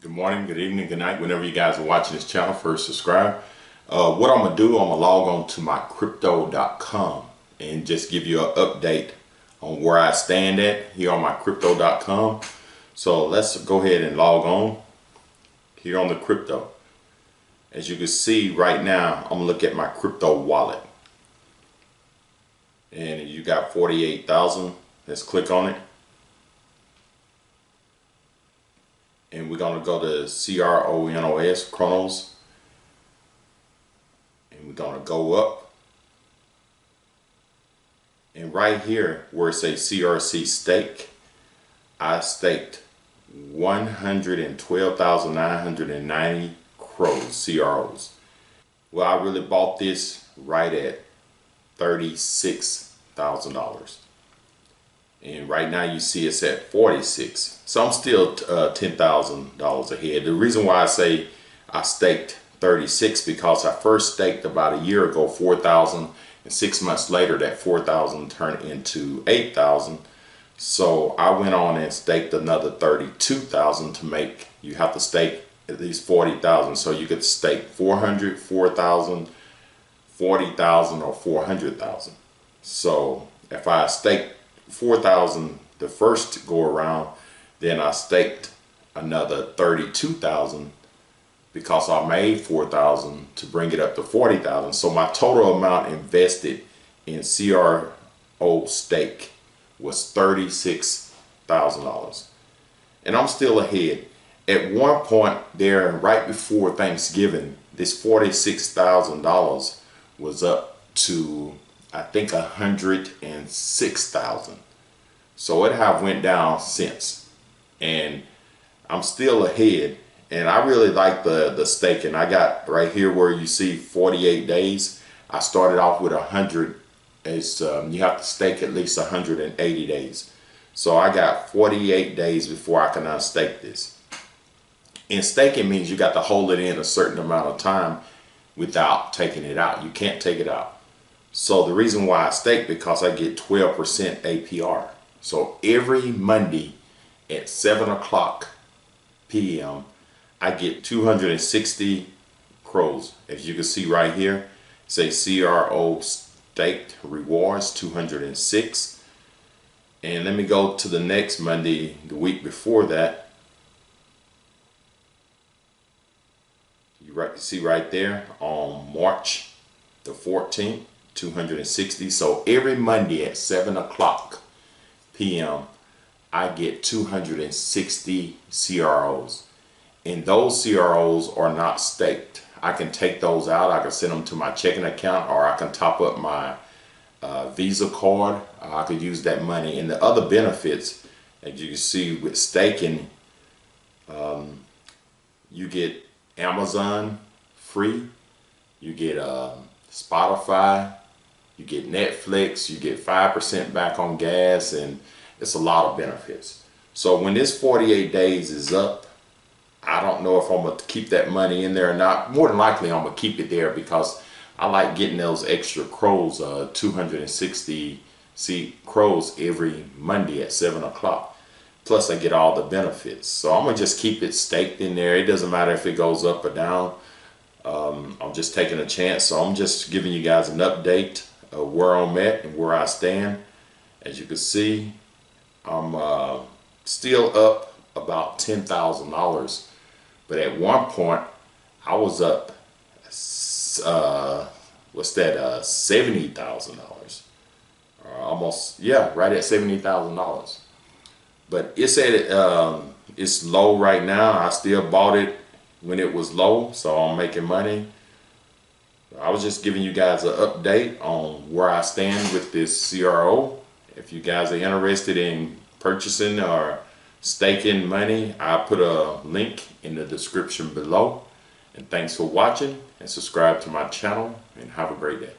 Good morning, good evening, good night, whenever you guys are watching this channel. First, subscribe. What I'm going to do, I'm going to log on to my crypto.com and just give you an update on where I stand at here on my crypto.com. So let's go ahead and log on here on the crypto. As you can see right now, I'm going to look at my crypto wallet. And you got 48,000. Let's click on it. And we're going to go to Chronos, and we're going to go up, and right here where it says CRC stake, I staked 112,990 CROs. Well, I really bought this right at $36,000. And right now you see it's at 46. So I'm still $10,000 ahead. The reason why I say I staked 36 because I first staked about a year ago 4,000, and 6 months later that 4,000 turned into 8,000. So I went on and staked another 32,000 to make, you have to stake at least 40,000. So you could stake 400, 4,000, 40,000, or 400,000. So if I staked 4,000 the first go around, then I staked another 32,000 because I made 4,000 to bring it up to 40,000. So my total amount invested in CRO stake was $36,000, and I'm still ahead. At one point there, right before Thanksgiving, this $46,000 was up to, I think, 106,000. So it have went down since, and I'm still ahead. And I really like the staking. I got right here where you see 48 days. I started off with 100. It's you have to stake at least 180 days. So I got 48 days before I can unstake this. And staking means you got to hold it in a certain amount of time without taking it out. You can't take it out. So the reason why I stake, because I get 12% APR. So every Monday at 7 o'clock p.m. I get 260 crows. As you can see right here, say CRO staked rewards 206. And let me go to the next Monday, the week before that. You see right there on March the 14th, 260. So every Monday at 7 o'clock p.m. I get 260 CROs, and those CROs are not staked. I can take those out, I can send them to my checking account, or I can top up my Visa card. I could use that money. And the other benefits, as you can see with staking, you get Amazon free, you get Spotify, you get Netflix, you get 5% back on gas, and it's a lot of benefits. So when this 48 days is up, I don't know if I'm going to keep that money in there or not. More than likely I'm going to keep it there because I like getting those extra crows, 260 crows every Monday at 7 o'clock. Plus I get all the benefits. So I'm going to just keep it staked in there. It doesn't matter if it goes up or down. I'm just taking a chance. So I'm just giving you guys an update of where I'm at and where I stand. As you can see, I'm still up about $10,000. But at one point, I was up, $70,000. Almost, yeah, right at $70,000. But it's at it's low right now. I still bought it when it was low, so I'm making money. I was just giving you guys an update on where I stand with this CRO. If you guys are interested in purchasing or staking money, I put a link in the description below. And thanks for watching, and subscribe to my channel, and have a great day.